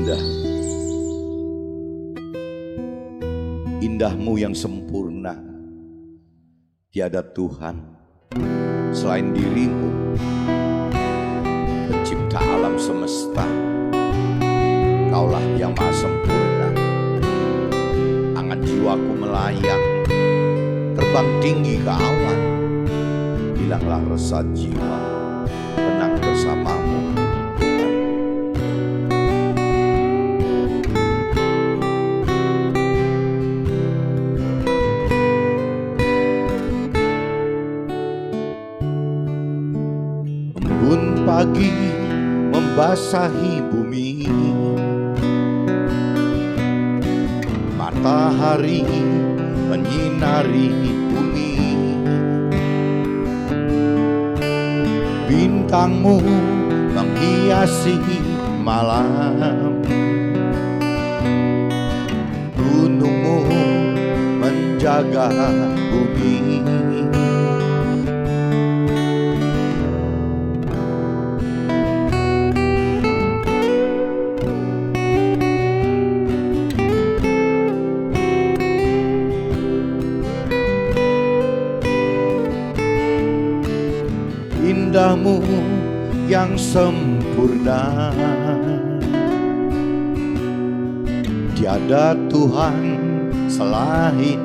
indah, indahmu yang sempurna. Tiada Tuhan selain dirimu, pencipta alam semesta. Kaulah yang maha sempurna. Angan jiwaku melayang, terbang tinggi ke awan. Hilanglah resah jiwa, tenang bersamamu. Embun pagi membasahi bumi, matahari menyinari bumi, bintangmu menghiasi malam, gunungmu menjaga bumi. Indahmu yang sempurna, tiada Tuhan selain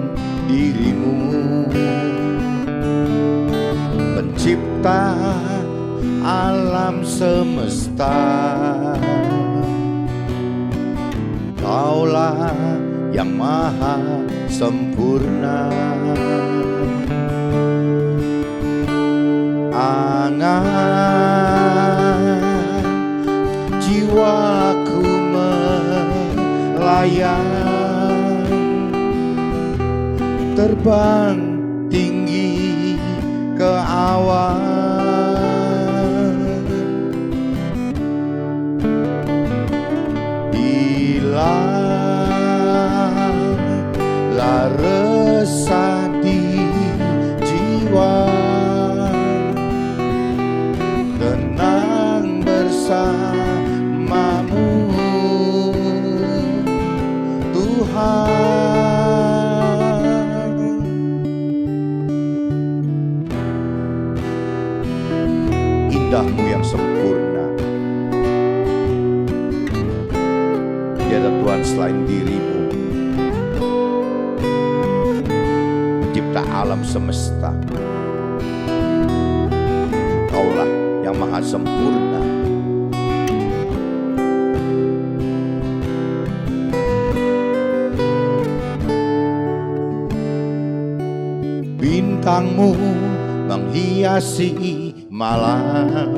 dirimu, pencipta alam semesta. Kaulah yang maha sempurna. Angan jiwaku melayang, terbang tinggi ke awan. Hilanglah resah di jiwa, tenang bersamamu Tuhan. Indahmu yang sempurna, tiada Tuhan selain dirimu, pencipta alam semesta. Kaulah yang maha sempurna. Bintangmu menghiasi malam,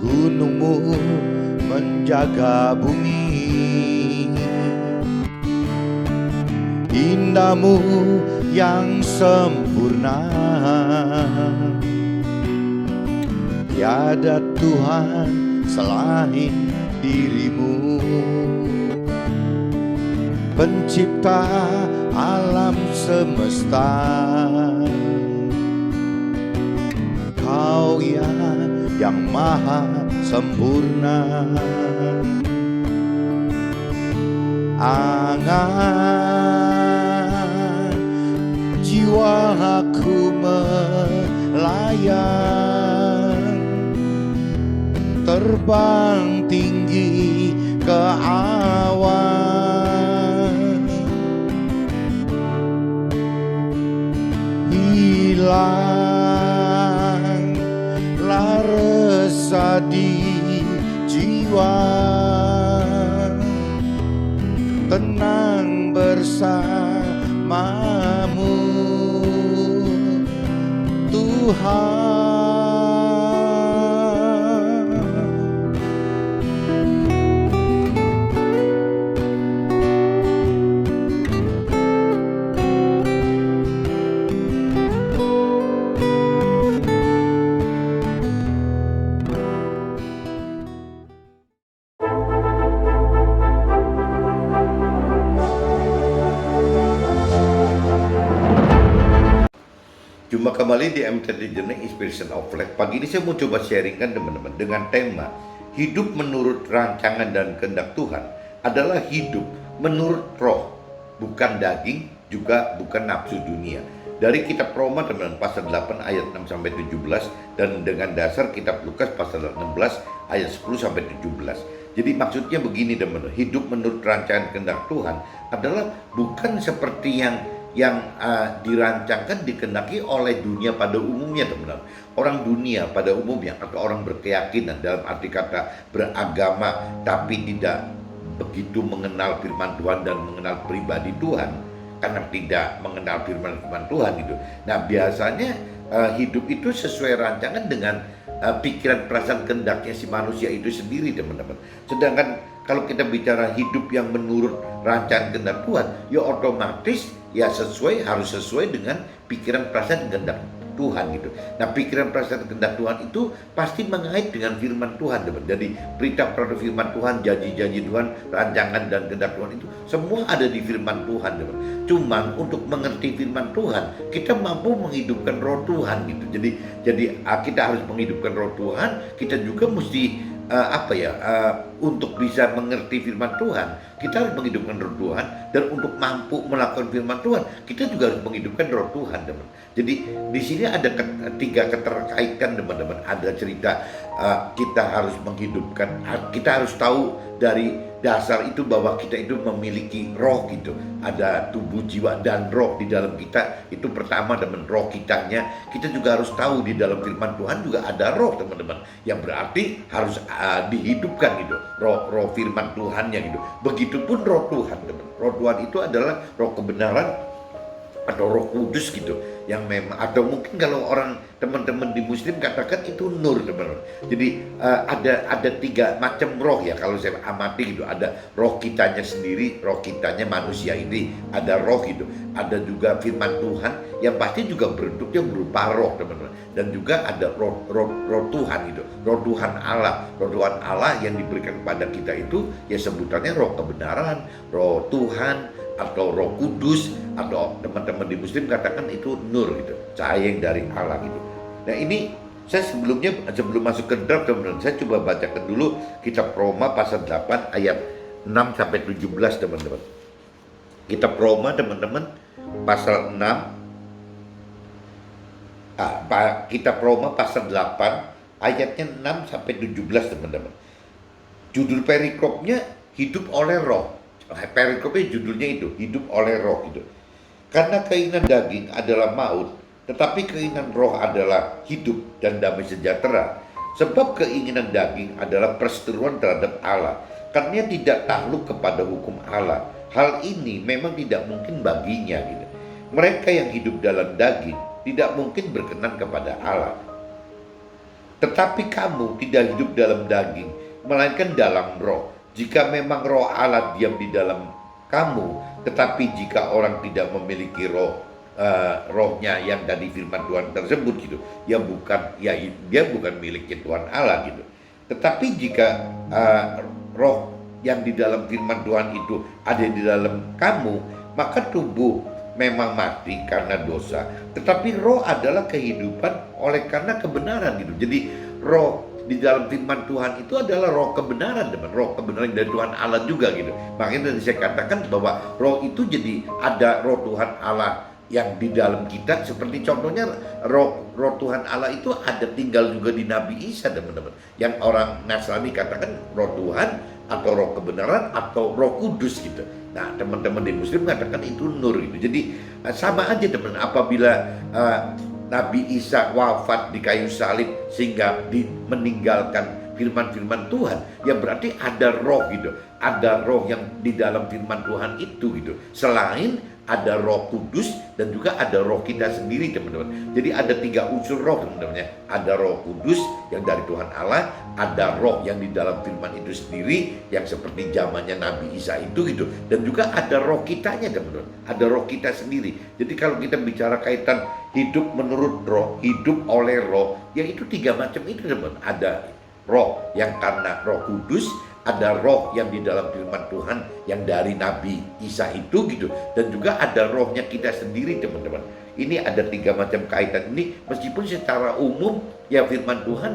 gunungmu menjaga bumi. Indahmu yang sempurna, tiada Tuhan selain dirimu, pencipta alam semesta. Kau yang maha sempurna. Angan jiwaku melayang, terbang tinggi ke awan. Hilanglah resah di jiwa, tenang bersamamu Tuhan. Jumpa kembali di MTD Journey Inspiration of Life. Pagi ini saya mau coba sharingkan teman-teman dengan tema hidup menurut rancangan dan kehendak Tuhan adalah hidup menurut roh, bukan daging, juga bukan nafsu dunia. Dari kitab Roma teman-teman pasal 8 ayat 6 sampai 17 dan dengan dasar kitab Lukas pasal 16 ayat 10 sampai 17. Jadi maksudnya begini teman-teman, hidup menurut rancangan kehendak Tuhan adalah bukan seperti yang dirancangkan dikehendaki oleh dunia pada umumnya teman-teman. Orang dunia pada umumnya atau orang berkeyakinan dalam arti kata beragama tapi tidak begitu mengenal firman Tuhan dan mengenal pribadi Tuhan karena tidak mengenal firman Tuhan itu. Nah biasanya hidup itu sesuai rancangan dengan pikiran perasaan kehendaknya si manusia itu sendiri teman-teman. Sedangkan kalau kita bicara hidup yang menurut rancangan kehendak Tuhan, ya otomatis ya harus sesuai dengan pikiran perasaan kehendak Tuhan gitu. Nah pikiran perasaan kehendak Tuhan itu pasti mengait dengan firman Tuhan teman. Jadi berita pada firman Tuhan, janji-janji Tuhan, rancangan dan kehendak Tuhan itu semua ada di firman Tuhan teman. Cuman untuk mengerti firman Tuhan kita mampu menghidupkan roh Tuhan gitu. Jadi kita harus menghidupkan roh Tuhan. Kita juga mesti untuk bisa mengerti firman Tuhan kita harus menghidupkan roh Tuhan, dan untuk mampu melakukan firman Tuhan kita juga harus menghidupkan roh Tuhan teman. Jadi di sini ada tiga keterkaitan teman-teman. Ada cerita kita harus menghidupkan, kita harus tahu dari dasar itu bahwa kita itu memiliki roh gitu. Ada tubuh, jiwa, dan roh di dalam kita. Itu pertama teman, roh kitanya. Kita juga harus tahu di dalam firman Tuhan juga ada roh teman-teman. Yang berarti harus dihidupkan gitu. Roh firman Tuhannya gitu. Begitupun roh Tuhan teman. Roh Tuhan itu adalah roh kebenaran atau roh kudus gitu, yang memang, atau mungkin kalau orang teman-teman di muslim katakan itu nur teman-teman. Jadi ada tiga macam roh ya kalau saya amati gitu. Ada roh kitanya sendiri, roh kitanya manusia ini, ada roh gitu. Ada juga firman Tuhan yang pasti juga bentuknya berupa roh teman-teman. Dan juga ada roh Tuhan gitu, roh Tuhan Allah. Roh Tuhan Allah yang diberikan kepada kita itu ya sebutannya roh kebenaran, roh Tuhan, atau roh kudus, atau teman-teman di muslim katakan itu nur gitu, cahaya yang dari Allah gitu. Nah ini saya sebelum masuk ke draft teman-teman, saya coba bacakan dulu kitab Roma pasal 8 ayat 6 sampai 17 teman-teman. Kitab Roma teman-teman pasal 6, kitab Roma pasal 8 ayatnya 6 sampai 17 teman-teman. Judul perikopnya hidup oleh roh. Perikopnya judulnya itu hidup oleh roh gitu. Karena keinginan daging adalah maut, tetapi keinginan roh adalah hidup dan damai sejahtera. Sebab keinginan daging adalah perseteruan terhadap Allah, karena tidak takluk kepada hukum Allah. Hal ini memang tidak mungkin baginya gitu. Mereka yang hidup dalam daging tidak mungkin berkenan kepada Allah. Tetapi kamu tidak hidup dalam daging, melainkan dalam roh. Jika memang roh Allah diam di dalam kamu, tetapi jika orang tidak memiliki rohnya yang dari firman Tuhan tersebut gitu, dia bukan miliknya Tuhan Allah gitu. Tetapi jika roh yang di dalam firman Tuhan itu ada di dalam kamu, maka tubuh memang mati karena dosa, tetapi roh adalah kehidupan oleh karena kebenaran gitu. Jadi roh di dalam firman Tuhan itu adalah roh kebenaran teman, roh kebenaran dari Tuhan Allah juga gitu. Makanya tadi saya katakan bahwa roh itu jadi ada roh Tuhan Allah yang di dalam kita, seperti contohnya roh Tuhan Allah itu ada tinggal juga di Nabi Isa teman-teman, yang orang Nasrani katakan roh Tuhan atau roh kebenaran atau roh kudus gitu. Nah teman-teman di muslim katakan itu nur gitu. Jadi sama aja teman, apabila Nabi Isa wafat di kayu salib sehingga meninggalkan firman-firman Tuhan, ya berarti ada roh gitu, ada roh yang di dalam firman Tuhan itu gitu. Selain ada roh kudus dan juga ada roh kita sendiri teman-teman. Jadi ada tiga unsur roh teman-teman. Ada roh kudus yang dari Tuhan Allah, ada roh yang di dalam firman itu sendiri yang seperti zamannya Nabi Isa itu gitu, dan juga ada roh kitanya teman-teman, ada roh kita sendiri. Jadi kalau kita bicara kaitan hidup menurut roh, hidup oleh roh, ya itu tiga macam itu teman-teman. Ada roh yang karena roh kudus, ada roh yang di dalam firman Tuhan yang dari Nabi Isa itu gitu, dan juga ada rohnya kita sendiri teman-teman. Ini ada 3 macam kaitan ini, meskipun secara umum ya firman Tuhan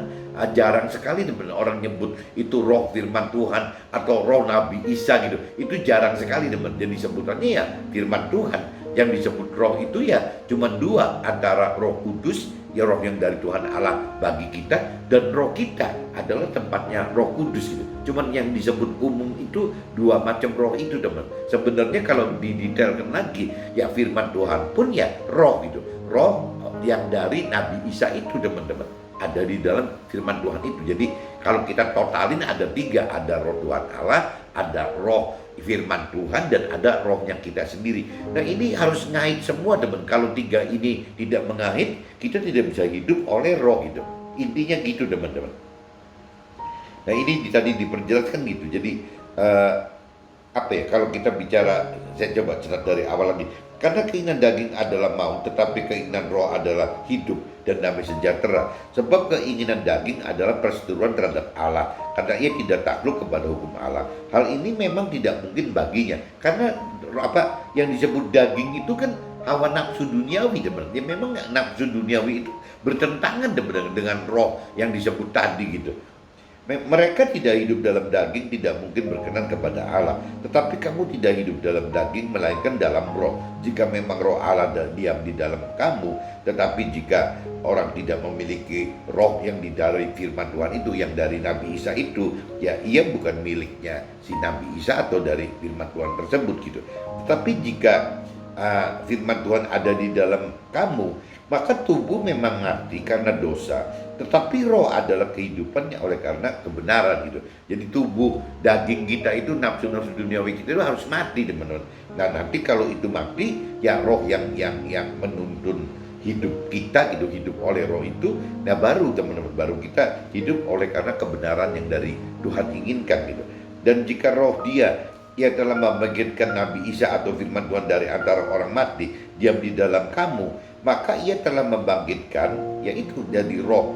jarang sekali teman orang nyebut itu roh firman Tuhan atau roh Nabi Isa gitu, itu jarang sekali teman. Jadi sebutannya ya firman Tuhan. Yang disebut roh itu ya cuma 2, antara Roh Kudus ya roh yang dari Tuhan Allah bagi kita, dan roh kita adalah tempatnya Roh Kudus gitu. Cuman yang disebut umum itu 2 macam roh itu teman. Sebenarnya kalau didetailkan lagi ya firman Tuhan pun ya roh gitu. Roh yang dari Nabi Isa itu teman-teman ada di dalam firman Tuhan itu. Jadi kalau kita totalin ada 3, ada roh Tuhan Allah, ada roh firman Tuhan, dan ada rohnya kita sendiri. Nah ini harus ngait semua teman. Kalau 3 ini tidak mengait, kita tidak bisa hidup oleh roh gitu. Intinya gitu teman-teman. Nah ini tadi diperjelaskan gitu. Jadi apa ya, kalau kita bicara, saya coba cerita dari awal lagi. Karena keinginan daging adalah maut, tetapi keinginan roh adalah hidup dan damai sejahtera. Sebab keinginan daging adalah perseteruan terhadap Allah, karena ia tidak takluk kepada hukum Allah. Hal ini memang tidak mungkin baginya, karena apa yang disebut daging itu kan hawa nafsu duniawi teman. Ya memang nafsu duniawi itu bertentangan dengan roh yang disebut tadi gitu. Mereka tidak hidup dalam daging, tidak mungkin berkenan kepada Allah. Tetapi kamu tidak hidup dalam daging, melainkan dalam roh. Jika memang roh Allah diam di dalam kamu, tetapi jika orang tidak memiliki roh yang dari firman Tuhan itu, yang dari Nabi Isa itu, ya ia bukan miliknya si Nabi Isa atau dari firman Tuhan tersebut gitu. Tetapi jika firman Tuhan ada di dalam kamu, maka tubuh memang mati karena dosa, tetapi roh adalah kehidupannya oleh karena kebenaran gitu. Jadi tubuh daging kita itu, nafsu-nafsu duniawi kita itu harus mati teman-teman. Nah nanti kalau itu mati, ya roh yang menuntun hidup kita gitu, hidup oleh roh itu, nah baru teman-teman, baru kita hidup oleh karena kebenaran yang dari Tuhan inginkan gitu. Dan jika roh ia telah membangkitkan Nabi Isa atau firman Tuhan dari antara orang mati diam di dalam kamu, maka ia telah membangkitkan, yaitu dari roh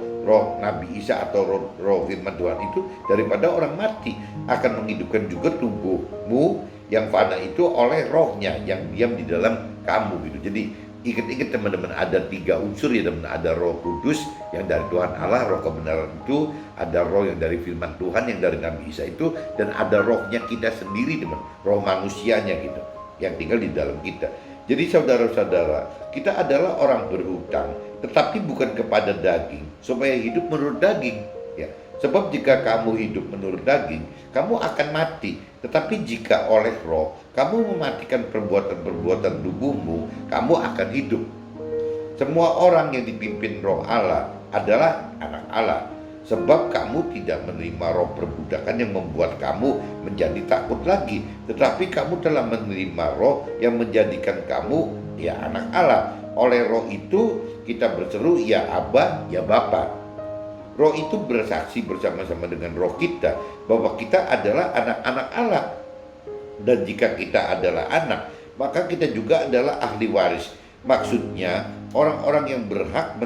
Nabi Isa atau roh firman Tuhan itu daripada orang mati, akan menghidupkan juga tubuhmu yang fana itu oleh rohnya yang diam di dalam kamu gitu. Jadi ingat-ingat teman-teman, ada 3 unsur ya teman. Ada Roh Kudus yang dari Tuhan Allah, roh kebenaran itu, ada roh yang dari firman Tuhan yang dari Nabi Isa itu, dan ada rohnya kita sendiri teman, roh manusianya gitu yang tinggal di dalam kita. Jadi saudara-saudara, kita adalah orang berhutang, tetapi bukan kepada daging, supaya hidup menurut daging ya. Sebab jika kamu hidup menurut daging, kamu akan mati. Tetapi jika oleh roh kamu mematikan perbuatan-perbuatan tubuhmu, kamu akan hidup. Semua orang yang dipimpin roh Allah adalah anak Allah. Sebab kamu tidak menerima roh perbudakan yang membuat kamu menjadi takut lagi, tetapi kamu telah menerima roh yang menjadikan kamu ya anak Allah. Oleh roh itu kita berseru ya Abba, ya Bapa. Roh itu bersaksi bersama-sama dengan roh kita bahwa kita adalah anak-anak Allah. Dan jika kita adalah anak, maka kita juga adalah ahli waris. Maksudnya orang-orang yang berhak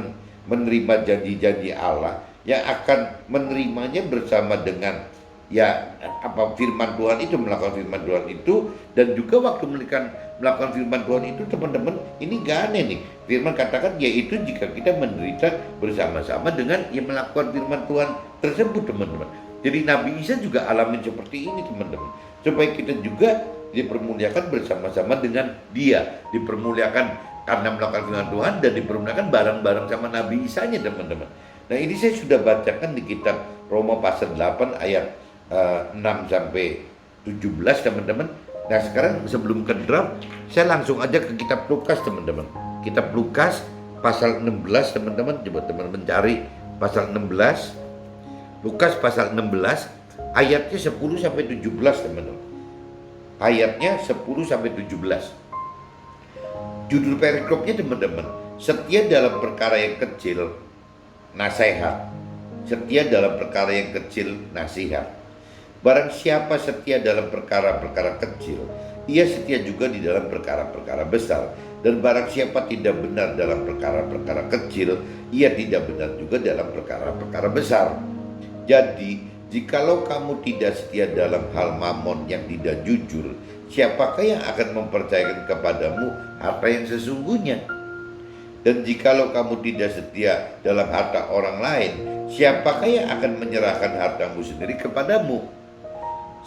menerima janji-janji Allah, yang akan menerimanya bersama dengan ya apa firman Tuhan itu, melakukan firman Tuhan itu. Dan juga waktu melakukan firman Tuhan itu teman-teman, ini gak aneh nih. Firman katakan yaitu jika kita menderita bersama-sama dengan yang melakukan firman Tuhan tersebut teman-teman. Jadi Nabi Isa juga alamin seperti ini teman-teman, supaya kita juga dipermuliakan bersama-sama dengan dia, dipermuliakan karena melakukan firman Tuhan, dan dipermuliakan bareng-bareng sama Nabi Isanya teman-teman. Nah ini saya sudah bacakan di kitab Roma pasal 8 ayat 6 sampai 17 teman-teman. Nah sekarang sebelum ke draft, saya langsung aja ke kitab Lukas teman-teman. Kitab Lukas pasal 16 teman-teman, coba teman-teman cari pasal 16. Lukas pasal 16 ayatnya 10 sampai 17 teman-teman. Ayatnya 10 sampai 17. Judul perikopnya teman-teman, setia dalam perkara yang kecil, nasihat. Setia dalam perkara yang kecil, nasihat. Barang siapa setia dalam perkara-perkara kecil, ia setia juga di dalam perkara-perkara besar. Dan barang siapa tidak benar dalam perkara-perkara kecil, ia tidak benar juga dalam perkara-perkara besar. Jadi Jikalau kamu tidak setia dalam hal mamon yang tidak jujur, siapakah yang akan mempercayakan kepadamu harta yang sesungguhnya? Dan jikalau kamu tidak setia dalam harta orang lain, siapakah yang akan menyerahkan hartamu sendiri kepadamu?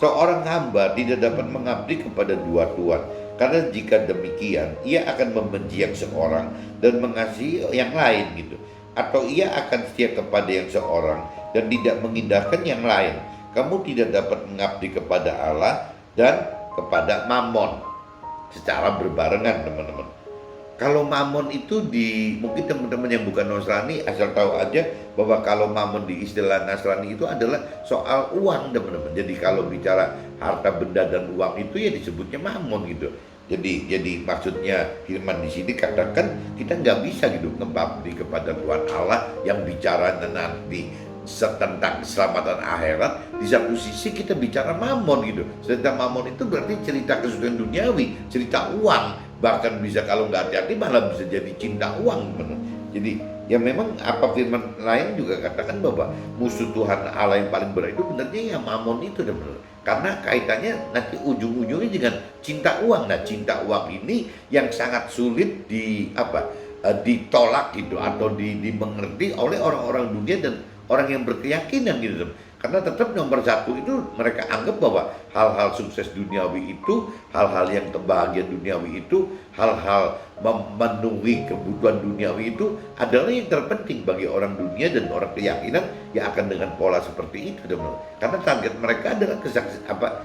Seorang hamba tidak dapat mengabdi kepada dua tuan, karena jika demikian ia akan membenci yang seorang dan mengasihi yang lain gitu. Atau ia akan setia kepada yang seorang dan tidak mengindahkan yang lain. Kamu tidak dapat mengabdi kepada Allah dan kepada Mammon secara berbarengan, teman-teman. Kalau Mammon itu mungkin teman-teman yang bukan Nasrani asal tahu aja bahwa kalau Mammon di istilah Nasrani itu adalah soal uang, teman-teman. Jadi kalau bicara harta benda dan uang itu ya disebutnya Mammon gitu. Jadi maksudnya firman di sini katakan kita nggak bisa gitu ngabdi kepada Tuhan Allah yang bicara nanti tentang keselamatan akhirat. Di satu sisi kita bicara Mammon gitu. Sedangkan Mammon itu berarti cerita kesusahan duniawi, cerita uang. Bahkan bisa kalau nggak hati-hati malah bisa jadi cinta uang, bener. Jadi ya memang apa firman lain juga katakan bahwa musuh Tuhan Allah yang paling berat itu benernya ya Mammon itu, bener. Karena kaitannya nanti ujung-ujungnya dengan cinta uang. Nah, cinta uang ini yang sangat sulit ditolak gitu atau dimengerti oleh orang-orang dunia dan orang yang berkeyakinan gitu. Karena tetap nomor satu itu mereka anggap bahwa hal-hal sukses duniawi itu, hal-hal yang kebahagiaan duniawi itu, hal-hal memenuhi kebutuhan duniawi itu adalah yang terpenting bagi orang dunia dan orang keyakinan yang akan dengan pola seperti itu, teman-teman. Karena target mereka adalah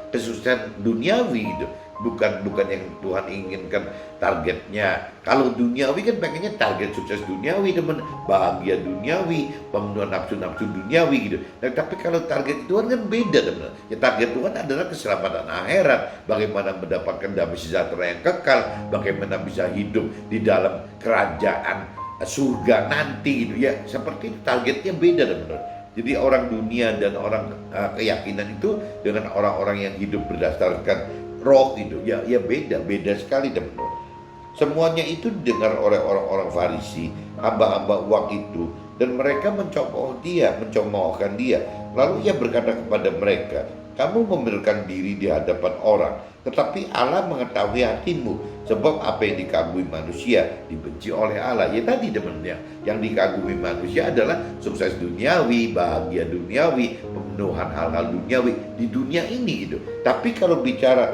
kesuksesan duniawi gitu. Bukan yang Tuhan inginkan targetnya. Kalau duniawi kan pengennya target sukses duniawi, teman, bahagia duniawi, pemenuhan nafsu-nafsu duniawi gitu. Nah, tapi kalau target Tuhan kan beda, teman. Ya target Tuhan adalah keselamatan akhirat, bagaimana mendapatkan damai sejahtera yang kekal, bagaimana bisa hidup di dalam kerajaan surga nanti gitu. Ya seperti itu, targetnya beda, teman. Jadi orang dunia dan orang keyakinan itu dengan orang-orang yang hidup berdasarkan roh itu ya beda sekali, teman-teman. Semuanya itu didengar oleh orang-orang Farisi, hamba-hamba uang itu, dan mereka mencemoohkan dia. Lalu ia berkata kepada mereka, kamu memberikan diri di hadapan orang, tetapi Allah mengetahui hatimu, sebab apa yang dikagumi manusia dibenci oleh Allah. Ya tadi, teman-teman, yang dikagumi manusia adalah sukses duniawi, bahagia duniawi, pemenuhan hal-hal duniawi di dunia ini gitu. Tapi kalau bicara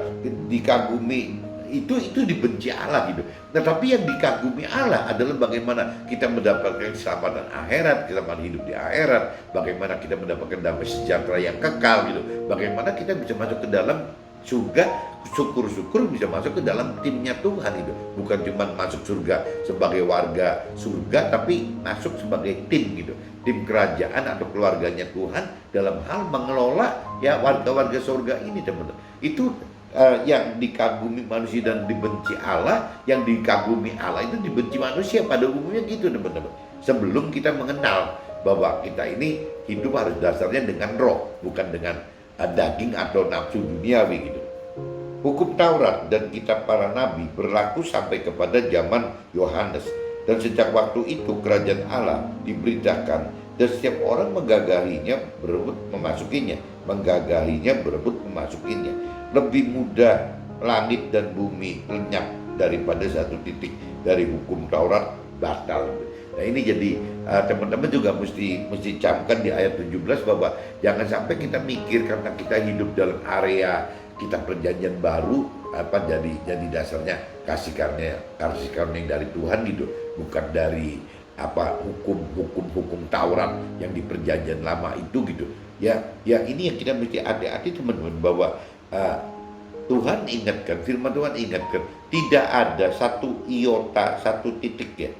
dikagumi itu dibenci Allah gitu. Nah, tapi yang dikagumi Allah adalah bagaimana kita mendapatkan keselamatan akhirat, keselamatan hidup di akhirat, bagaimana kita mendapatkan damai sejahtera yang kekal gitu. Bagaimana kita bisa masuk ke dalam surga, syukur-syukur bisa masuk ke dalam timnya Tuhan itu. Bukan cuma masuk surga sebagai warga surga, tapi masuk sebagai tim gitu. Tim kerajaan atau keluarganya Tuhan dalam hal mengelola ya warga-warga surga ini, teman-teman. Itu yang dikagumi manusia dan dibenci Allah. Yang dikagumi Allah itu dibenci manusia, pada umumnya gitu, teman-teman. Sebelum kita mengenal bahwa kita ini hidup harus dasarnya dengan roh, bukan dengan daging atau nafsu duniawi gitu. Hukum Taurat dan kitab para nabi berlaku sampai kepada zaman Yohanes, dan sejak waktu itu kerajaan Allah diberitakan dan setiap orang menggagahinya berebut memasukinya. Lebih mudah langit dan bumi lenyap daripada satu titik dari hukum Taurat batal. Nah ini jadi teman-teman juga mesti camkan di ayat 17 bahwa jangan sampai kita mikir karena kita hidup dalam area kita perjanjian baru jadi dasarnya kasih karunia yang dari Tuhan gitu, bukan dari hukum Taurat yang di perjanjian lama itu gitu. Ya ini yang kita mesti hati-hati, teman-teman, bahwa Tuhan ingatkan, firman Tuhan ingatkan, tidak ada satu iota, satu titik ya,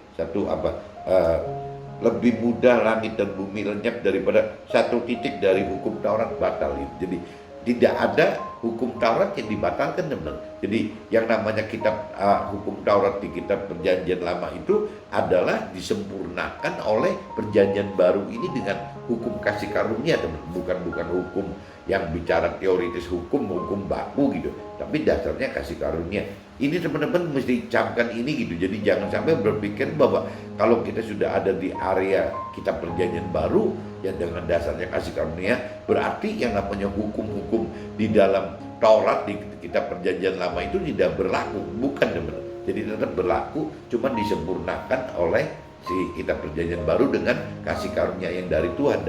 lebih mudah langit dan bumi lenyap daripada satu titik dari hukum Taurat batal. Jadi tidak ada hukum Taurat yang dibatalkan, teman-teman. Jadi yang namanya kitab hukum Taurat di kitab perjanjian lama itu adalah disempurnakan oleh perjanjian baru ini dengan hukum kasih karunia, teman-teman. Bukan hukum yang bicara teoritis, hukum baku gitu, tapi dasarnya kasih karunia. Ini teman-teman mesti camkan ini gitu. Jadi jangan sampai berpikir bahwa kalau kita sudah ada di area kitab perjanjian baru ya dengan dasarnya kasih karunia, berarti yang namanya hukum-hukum di dalam Taurat di kitab perjanjian lama itu tidak berlaku. Bukan teman-teman. Jadi tetap berlaku, cuma disempurnakan oleh si kitab perjanjian baru dengan kasih karunia yang dari Tuhan.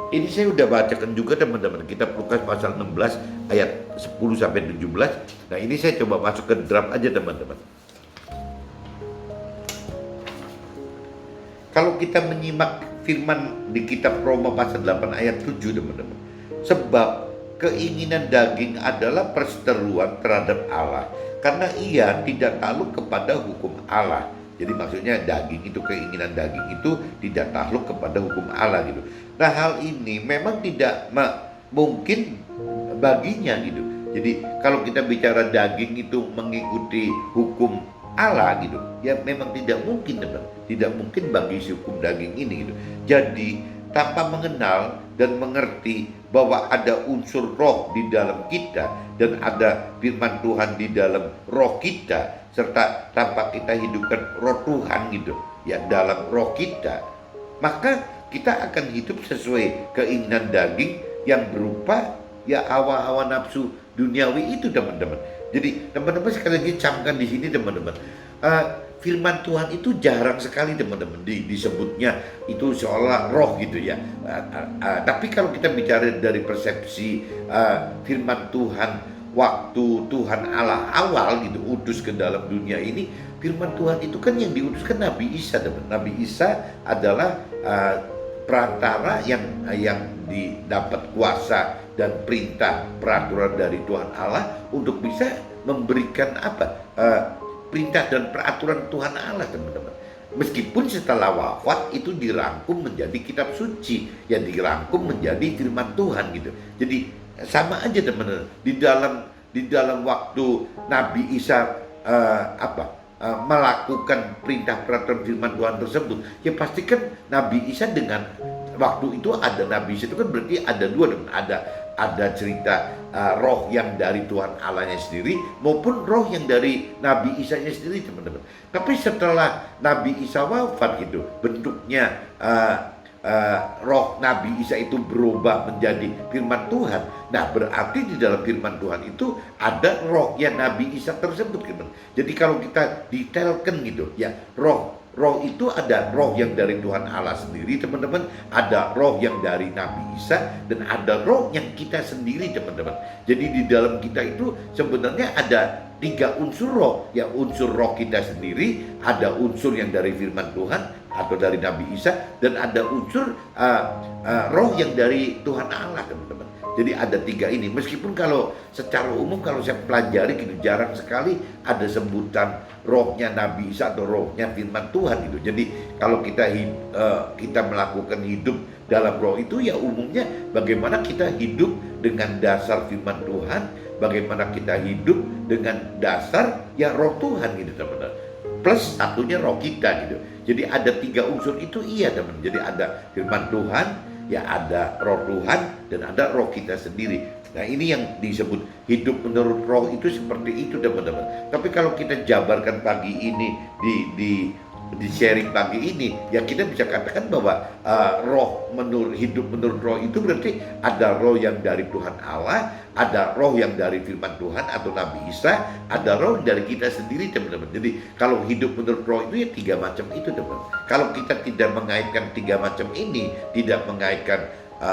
Ini saya udah bacakan juga teman-teman, kitab Lukas pasal 16 ayat 10 sampai 17. Nah, ini saya coba masuk ke draft aja teman-teman. Kalau kita menyimak firman di kitab Roma pasal 8 ayat 7 teman-teman. Sebab keinginan daging adalah perseteruan terhadap Allah, karena ia tidak takluk kepada hukum Allah. Jadi maksudnya daging itu, keinginan daging itu tidak takluk kepada hukum Allah gitu. Nah, hal ini memang tidak mungkin baginya gitu. Jadi kalau kita bicara daging itu mengikuti hukum Allah gitu, ya memang tidak mungkin teman. Tidak mungkin bagi si hukum daging ini gitu. Jadi tanpa mengenal dan mengerti bahwa ada unsur roh di dalam kita dan ada firman Tuhan di dalam roh kita, serta tanpa kita hidupkan roh Tuhan gitu ya dalam roh kita, maka kita akan hidup sesuai keinginan daging yang berupa ya hawa-hawa nafsu duniawi itu teman-teman. Jadi teman-teman sekali lagi camkan di sini teman-teman, firman Tuhan itu jarang sekali teman-teman disebutnya itu seolah roh gitu ya. Tapi kalau kita bicara dari persepsi firman Tuhan waktu Tuhan Allah awal gitu utus ke dalam dunia ini, firman Tuhan itu kan yang diutuskan Nabi Isa teman. Nabi Isa adalah perantara yang didapat kuasa dan perintah peraturan dari Tuhan Allah untuk bisa memberikan perintah dan peraturan Tuhan Allah teman-teman. Meskipun setelah wafat itu dirangkum menjadi kitab suci yang dirangkum menjadi firman Tuhan gitu. Jadi sama aja teman-teman, di dalam waktu Nabi Isa melakukan perintah peraturan firman Tuhan tersebut, ya pastikan Nabi Isa dengan waktu itu ada Nabi Isa itu kan berarti ada dua, ada cerita roh yang dari Tuhan Allahnya sendiri maupun roh yang dari Nabi Isa-nya sendiri teman-teman. Tapi setelah Nabi Isa wafat gitu, bentuknya roh Nabi Isa itu berubah menjadi firman Tuhan. Nah, berarti di dalam firman Tuhan itu ada roh yang Nabi Isa tersebut teman. Jadi kalau kita detailkan gitu ya, roh itu ada roh yang dari Tuhan Allah sendiri teman-teman, ada roh yang dari Nabi Isa, dan ada roh yang kita sendiri teman-teman. Jadi di dalam kita itu sebenarnya ada 3 unsur roh, ya unsur roh kita sendiri, ada unsur yang dari firman Tuhan atau dari Nabi Isa, dan ada unsur roh yang dari Tuhan Allah teman-teman. Jadi ada 3 ini. Meskipun kalau secara umum kalau saya pelajari gitu jarang sekali ada sebutan rohnya Nabi Isa atau rohnya firman Tuhan gitu. Jadi kalau kita melakukan hidup dalam roh itu ya umumnya bagaimana kita hidup dengan dasar firman Tuhan, bagaimana kita hidup dengan dasar ya roh Tuhan gitu teman-teman. Plus satunya roh kita gitu. Jadi ada 3 unsur itu iya teman. Jadi ada firman Tuhan, ya ada roh Tuhan, dan ada roh kita sendiri. Nah ini yang disebut hidup menurut roh itu seperti itu teman-teman. Tapi kalau kita jabarkan pagi ini di sharing pagi ini, ya kita bisa katakan bahwa hidup menurut roh itu berarti ada roh yang dari Tuhan Allah, ada roh yang dari firman Tuhan atau Nabi Isa, ada roh dari kita sendiri teman-teman. Jadi kalau hidup menurut roh itu ya 3 macam itu teman-teman. Kalau kita tidak mengaitkan 3 macam ini, tidak mengaitkan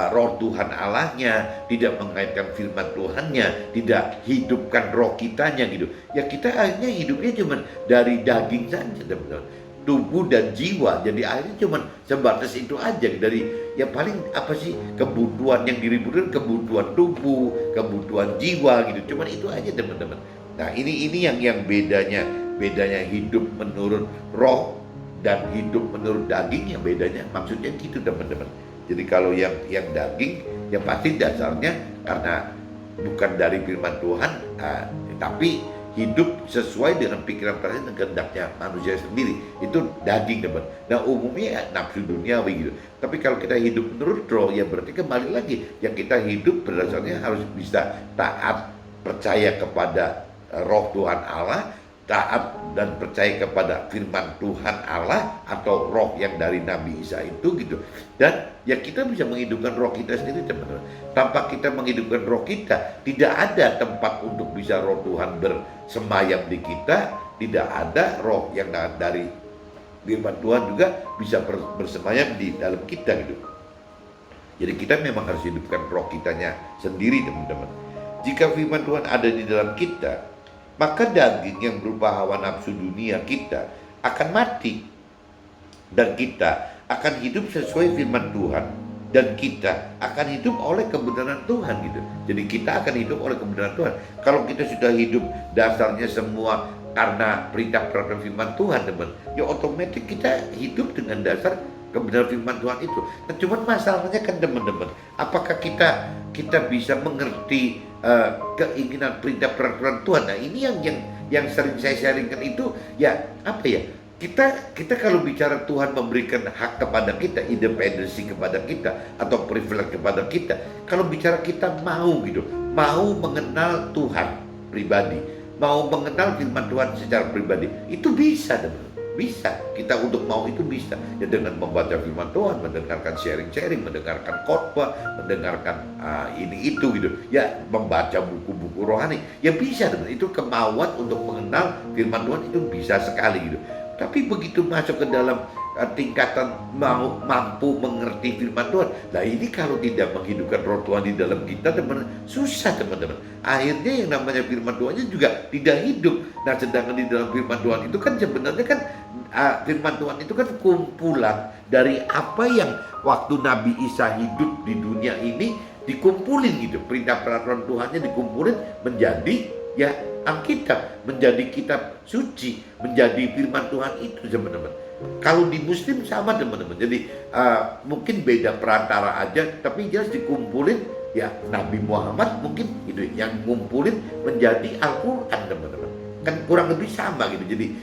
roh Tuhan Allahnya, tidak mengaitkan firman Tuhannya, tidak hidupkan roh kitanya gitu, ya kita akhirnya hidupnya cuma dari daging saja teman-teman, tubuh dan jiwa. Jadi akhirnya cuma sebatas itu aja dari ya paling apa sih kebutuhan yang diributkan, kebutuhan tubuh, kebutuhan jiwa gitu, cuma itu aja teman-teman. Nah ini yang bedanya hidup menurut roh dan hidup menurut daging, yang bedanya maksudnya gitu teman-teman. Jadi kalau yang daging ya pasti dasarnya karena bukan dari firman Tuhan, tapi hidup sesuai dengan pikiran perasaan dan kehendaknya manusia sendiri, itu daging teman. Nah umumnya ya, nafsu duniawi gitu. Tapi kalau kita hidup menurut roh ya berarti kembali lagi yang kita hidup berdasarnya harus bisa taat, percaya kepada roh Tuhan Allah, taat dan percaya kepada firman Tuhan Allah atau roh yang dari Nabi Isa itu gitu. Dan ya kita bisa menghidupkan roh kita sendiri teman-teman. Tanpa kita menghidupkan roh kita, tidak ada tempat untuk bisa roh Tuhan bersemayam di kita. Tidak ada roh yang dari firman Tuhan juga bisa bersemayam di dalam kita gitu. Jadi kita memang harus hidupkan roh kitanya sendiri teman-teman. Jika firman Tuhan ada di dalam kita, maka daging yang berupa hawa nafsu dunia kita akan mati, dan kita akan hidup sesuai firman Tuhan, dan kita akan hidup oleh kebenaran Tuhan gitu. Jadi kita akan hidup oleh kebenaran Tuhan. Kalau kita sudah hidup dasarnya semua karena perintah peraturan firman Tuhan teman, ya otomatis kita hidup dengan dasar kebenaran firman Tuhan itu. Nah, cuman masalahnya kan teman-teman, apakah kita bisa mengerti keinginan perintah peraturan Tuhan? Nah ini yang sering saya sharingkan itu ya apa ya, kita kalau bicara Tuhan memberikan hak kepada kita, independensi kepada kita atau privilege kepada kita, kalau bicara kita mau gitu, mau mengenal Tuhan pribadi, mau mengenal firman Tuhan secara pribadi, itu bisa teman. Bisa, kita untuk mau itu bisa ya, dengan membaca firman Tuhan, mendengarkan sharing-sharing, mendengarkan khotbah, mendengarkan ini itu gitu ya, membaca buku-buku rohani ya bisa teman. Itu kemauan untuk mengenal firman Tuhan itu bisa sekali gitu. Tapi begitu masuk ke dalam tingkatan mampu mengerti firman Tuhan, nah ini kalau tidak menghidupkan roh Tuhan di dalam kita teman, susah teman-teman. Akhirnya yang namanya firman Tuhannya juga tidak hidup. Nah sedangkan di dalam firman Tuhan itu kan sebenarnya kan firman Tuhan itu kan kumpulan dari apa yang waktu Nabi Isa hidup di dunia ini dikumpulin gitu. Perintah peraturan Tuhannya dikumpulin menjadi ya Alkitab, menjadi kitab suci, menjadi firman Tuhan itu teman-teman. Kalau di Muslim sama teman-teman. Jadi mungkin beda perantara aja, tapi jelas dikumpulin ya Nabi Muhammad mungkin itu yang ngumpulin menjadi Al-Quran teman-teman. Kan kurang lebih sama gitu. Jadi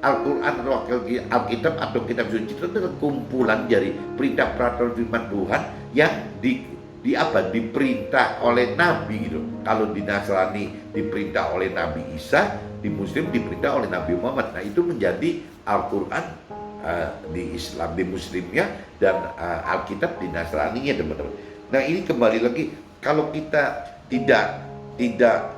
Al-Quran atau Alkitab atau kitab suci itu adalah kumpulan dari perintah peraturan firman Tuhan yang diperintah oleh Nabi gitu. Kalau di Nasrani diperintah oleh Nabi Isa, di Muslim diperintah oleh Nabi Muhammad. Nah itu menjadi Al-Quran di Islam, di Muslimnya, dan Alkitab di Nasraninya teman-teman. Nah ini kembali lagi, kalau kita tidak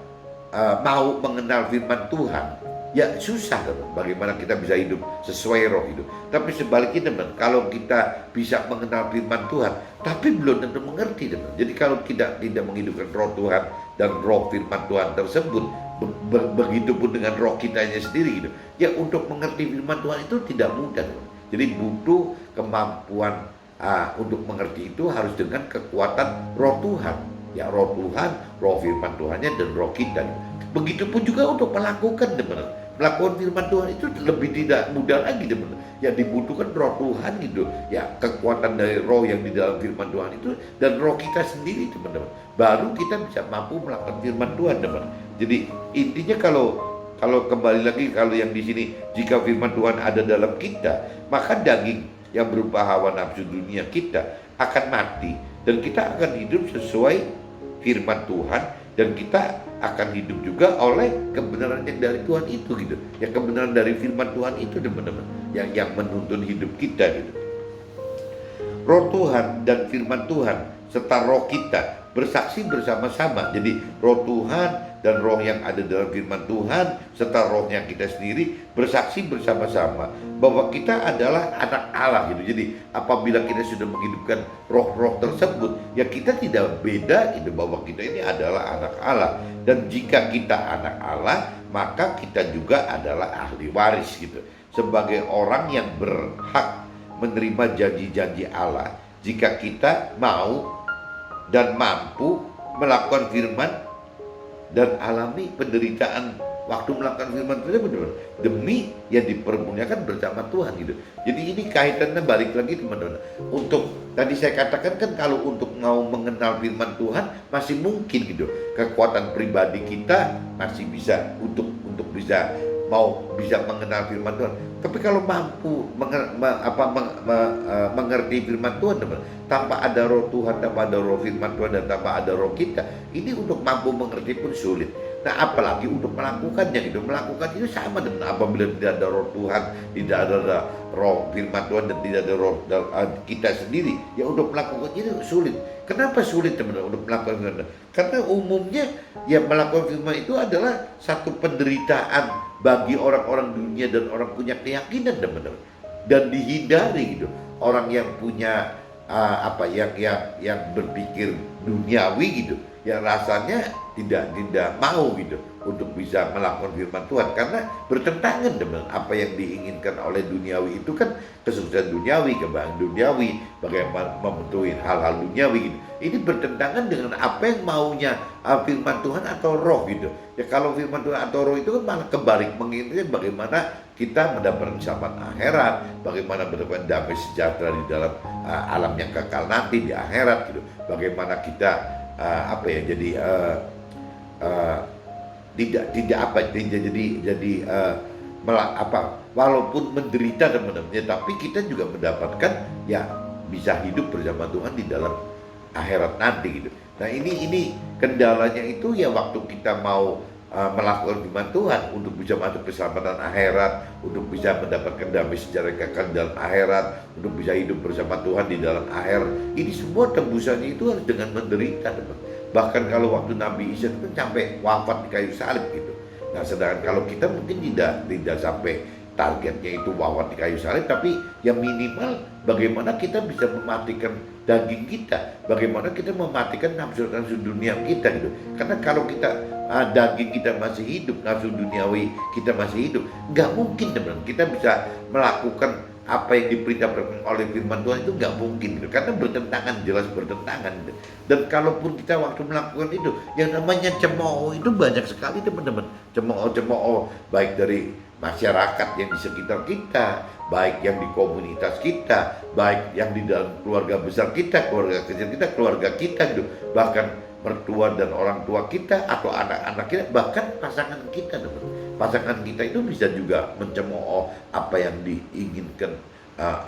mau mengenal firman Tuhan, ya susah teman. Bagaimana kita bisa hidup sesuai roh itu. Tapi sebaliknya teman, kalau kita bisa mengenal firman Tuhan tapi belum tentu mengerti teman. Jadi kalau tidak menghidupkan roh Tuhan dan roh firman Tuhan tersebut, begitupun dengan roh kitanya sendiri gitu, ya untuk mengerti firman Tuhan itu tidak mudah teman. Jadi butuh kemampuan untuk mengerti itu harus dengan kekuatan roh Tuhan. Ya roh Tuhan, roh firman Tuhannya, dan roh kita gitu. Begitupun juga untuk melakukan teman. Melakukan firman Tuhan itu lebih tidak mudah lagi teman. Ya dibutuhkan roh Tuhan gitu. Ya kekuatan dari roh yang di dalam firman Tuhan itu dan roh kita sendiri teman-teman. Baru kita bisa mampu melakukan firman Tuhan teman. Jadi intinya kalau kembali lagi, kalau yang di sini, jika firman Tuhan ada dalam kita, maka daging yang berupa hawa nafsu dunia kita akan mati, dan kita akan hidup sesuai firman Tuhan, dan kita akan hidup juga oleh kebenaran yang dari Tuhan itu gitu. Ya kebenaran dari firman Tuhan itu teman-teman yang menuntun hidup kita gitu. Roh Tuhan dan firman Tuhan serta roh kita bersaksi bersama-sama. Jadi roh Tuhan dan roh yang ada dalam firman Tuhan serta rohnya kita sendiri bersaksi bersama-sama bahwa kita adalah anak Allah gitu. Jadi apabila kita sudah menghidupkan roh-roh tersebut, ya kita tidak beda gitu, bahwa kita ini adalah anak Allah. Dan jika kita anak Allah, maka kita juga adalah ahli waris gitu, sebagai orang yang berhak menerima janji-janji Allah jika kita mau dan mampu melakukan firman dan alami penderitaan waktu melakukan firman tersebut demi yang dipermuliakan bersama Tuhan gitu. Jadi ini kaitannya balik lagi teman-teman. Untuk tadi saya katakan kan, kalau untuk mau mengenal firman Tuhan masih mungkin gitu. Kekuatan pribadi kita masih bisa untuk bisa mengenal firman Tuhan. Tapi kalau mampu mengerti firman Tuhan teman, tanpa ada roh Tuhan, tanpa ada roh firman Tuhan, dan tanpa ada roh kita, ini untuk mampu mengerti pun sulit. Nah apalagi untuk melakukannya gitu. Melakukan itu sama dengan apabila tidak ada roh Tuhan, tidak ada roh firman Tuhan, dan tidak ada roh kita sendiri, ya untuk melakukan itu sulit. Kenapa sulit teman-teman untuk melakukan firman? Karena umumnya ya melakukan firman itu adalah satu penderitaan bagi orang-orang dunia dan orang punya keyakinan teman-teman, dan dihindari gitu orang yang punya yang berpikir duniawi gitu, yang rasanya tidak mau gitu untuk bisa melakukan firman Tuhan, karena bertentangan dengan apa yang diinginkan oleh duniawi itu kan, kesuksesan duniawi, kebahagiaan duniawi, bagaimana memenuhi hal-hal duniawi gitu. Ini bertentangan dengan apa yang maunya firman Tuhan atau roh gitu. Ya kalau firman Tuhan atau roh itu kan malah kebalik, menginginkan bagaimana kita mendapatkan selamat akhirat, bagaimana mendapatkan damai sejahtera di dalam alam yang kekal nanti di akhirat gitu. Bagaimana kita walaupun menderita teman-teman ya, tapi kita juga mendapatkan ya bisa hidup bersama Tuhan di dalam akhirat nanti gitu. Nah ini kendalanya itu ya waktu kita mau melakukan firman Tuhan untuk bisa masuk keselamatan akhirat, untuk bisa mendapatkan damai sejahtera kekal dalam akhirat, untuk bisa hidup bersama Tuhan di dalam akhirat. Ini semua tembusannya itu harus dengan menderita teman. Bahkan kalau waktu Nabi Isa itu kan sampai wafat di kayu salib gitu. Nah sedangkan kalau kita mungkin tidak sampai targetnya itu wafat di kayu salib, tapi yang minimal bagaimana kita bisa mematikan daging kita, bagaimana kita mematikan nafsu dunia kita gitu. Karena kalau kita daging kita masih hidup, nafsu duniawi kita masih hidup, nggak mungkin teman kita bisa melakukan apa yang diperintahkan oleh firman Tuhan, itu nggak mungkin gitu. Karena bertentangan, jelas bertentangan gitu. Dan kalaupun kita waktu melakukan itu, yang namanya cemooh itu banyak sekali teman-teman. Cemooh baik dari masyarakat yang di sekitar kita, baik yang di komunitas kita, baik yang di dalam keluarga besar kita, keluarga kecil kita, keluarga kita gitu. Bahkan mertua dan orang tua kita atau anak-anak kita, bahkan pasangan kita teman. Pasangan kita itu bisa juga mencemooh apa yang diinginkan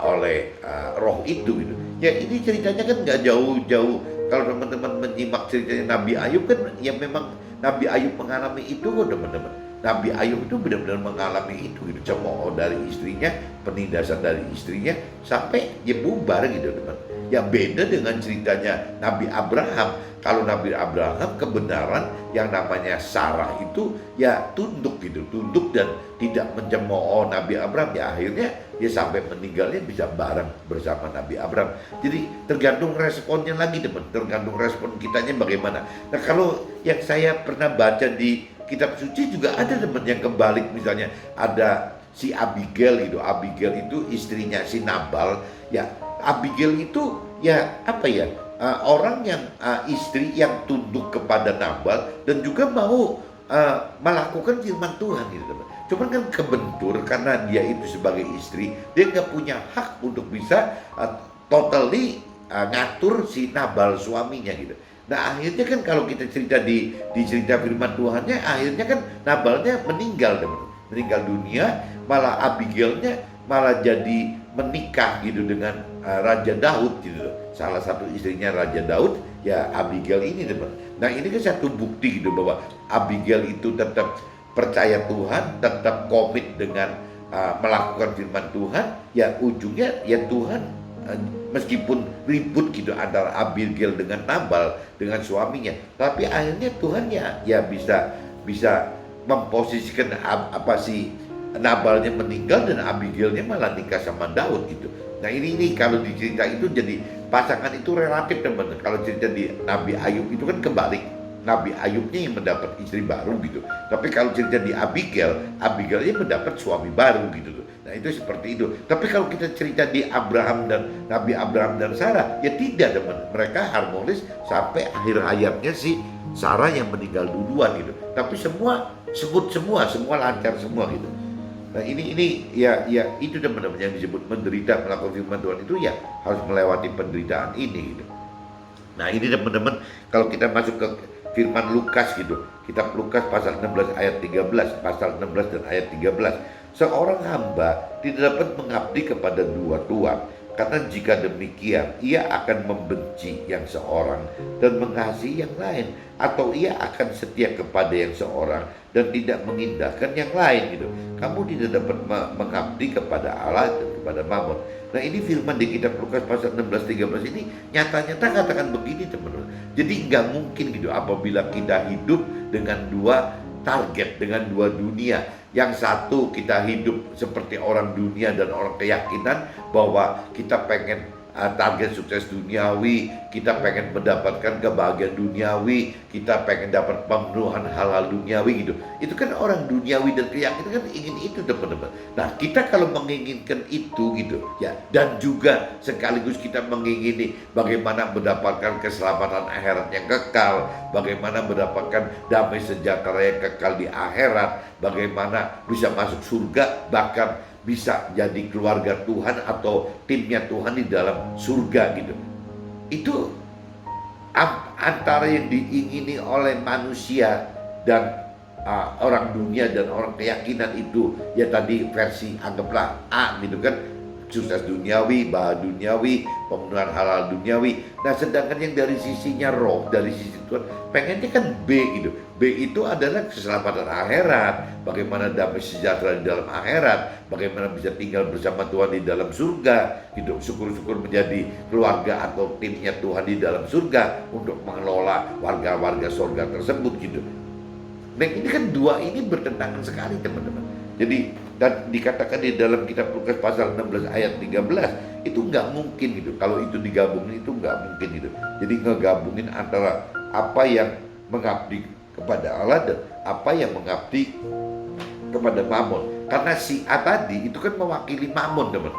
oleh roh itu gitu. Ya ini ceritanya kan nggak jauh-jauh. Kalau teman-teman menyimak ceritanya Nabi Ayub kan, ya memang Nabi Ayub mengalami itu kok teman-teman. Nabi Ayub itu benar-benar mengalami itu gitu, cemooh dari istrinya, penindasan dari istrinya, sampai dia bubar gitu teman. Ya beda dengan ceritanya Nabi Abraham. Kalau Nabi Abraham kebenaran yang namanya Sarah itu ya tunduk gitu, tunduk dan tidak mencemooh Nabi Abraham, ya akhirnya dia sampai meninggalnya bisa bareng bersama Nabi Abraham. Jadi tergantung responnya lagi teman, tergantung respon kitanya bagaimana. Nah kalau yang saya pernah baca di kitab suci juga ada teman yang kebalik, misalnya ada si Abigail gitu. Abigail itu istrinya si Nabal. Ya Abigail itu ya orang yang istri yang tunduk kepada Nabal dan juga mau melakukan firman Tuhan gitu teman. Cuman kan kebentur karena dia itu sebagai istri, dia nggak punya hak untuk bisa totally ngatur si Nabal suaminya gitu. Nah akhirnya kan kalau kita cerita di cerita firman Tuhannya, akhirnya kan Nabalnya meninggal teman, meninggal dunia, malah Abigailnya malah jadi menikah gitu dengan Raja Daud gitu. Salah satu istrinya Raja Daud ya Abigail ini teman. Nah ini kan satu bukti gitu bahwa Abigail itu tetap percaya Tuhan, tetap komit dengan melakukan firman Tuhan. Ya ujungnya ya Tuhan, meskipun ribut gitu antara Abigail dengan Nabal, dengan suaminya, tapi akhirnya Tuhan ya bisa memposisikan si Nabalnya meninggal dan Abigailnya malah nikah sama Daud gitu. Nah ini kalau di cerita itu jadi pasangan itu relatif teman. Kalau cerita di Nabi Ayub itu kan kebalik, Nabi Ayubnya yang mendapat istri baru gitu. Tapi kalau cerita di Abigailnya mendapat suami baru gitu. Nah itu seperti itu. Tapi kalau kita cerita di Abraham dan Nabi Abraham dan Sarah, ya tidak teman. Mereka harmonis sampai akhir hayatnya si Sarah yang meninggal duluan gitu. Tapi semua lancar semua gitu. Nah ini ya itu teman-teman yang disebut menderita melakukan firman Tuhan itu ya harus melewati penderitaan ini gitu. Nah ini teman-teman kalau kita masuk ke firman Lukas gitu, kitab Lukas pasal 16 ayat 13, pasal 16 dan ayat 13. Seorang hamba tidak dapat mengabdi kepada dua tuan, Karena jika demikian, ia akan membenci yang seorang dan mengasihi yang lain, atau ia akan setia kepada yang seorang dan tidak mengindahkan yang lain gitu. Kamu tidak dapat mengabdi kepada Allah dan kepada Mammon. Nah, ini firman di kitab Lukas pasal 16-13 ini nyata-nyata katakan begini, teman-teman. Jadi nggak mungkin gitu apabila kita hidup dengan dua target, dengan dua dunia. Yang satu kita hidup seperti orang dunia dan orang keyakinan bahwa kita pengen target sukses duniawi, kita pengen mendapatkan kebahagiaan duniawi, kita pengen dapat pemenuhan hal-hal duniawi gitu. Itu kan orang duniawi dan keyakinan kan ingin itu, teman-teman. Nah, kita kalau menginginkan itu gitu ya, dan juga sekaligus kita mengingini bagaimana mendapatkan keselamatan akhirat yang kekal, bagaimana mendapatkan damai sejahtera yang kekal di akhirat, bagaimana bisa masuk surga, bahkan bisa jadi keluarga Tuhan atau timnya Tuhan di dalam surga gitu. Itu antara yang diingini oleh manusia dan orang dunia dan orang keyakinan itu ya tadi versi anggaplah A gitu kan, sukses duniawi, bahagia duniawi, pemenuhan halal duniawi. Nah, sedangkan yang dari sisinya roh, dari sisi Tuhan, pengennya kan B gitu. B itu adalah keselamatan akhirat, bagaimana damai sejahtera di dalam akhirat, bagaimana bisa tinggal bersama Tuhan di dalam surga gitu. Syukur-syukur menjadi keluarga atau timnya Tuhan di dalam surga untuk mengelola warga-warga surga tersebut gitu. Nah, ini kan dua ini bertentangan sekali, teman-teman. Jadi dan dikatakan di dalam kitab Lukas pasal 16 ayat 13 itu nggak mungkin gitu. Kalau itu digabungin itu nggak mungkin gitu. Jadi ngegabungin antara apa yang mengabdi kepada Allah dan apa yang mengabdi kepada Mammon. Karena si A tadi itu kan mewakili Mammon, teman.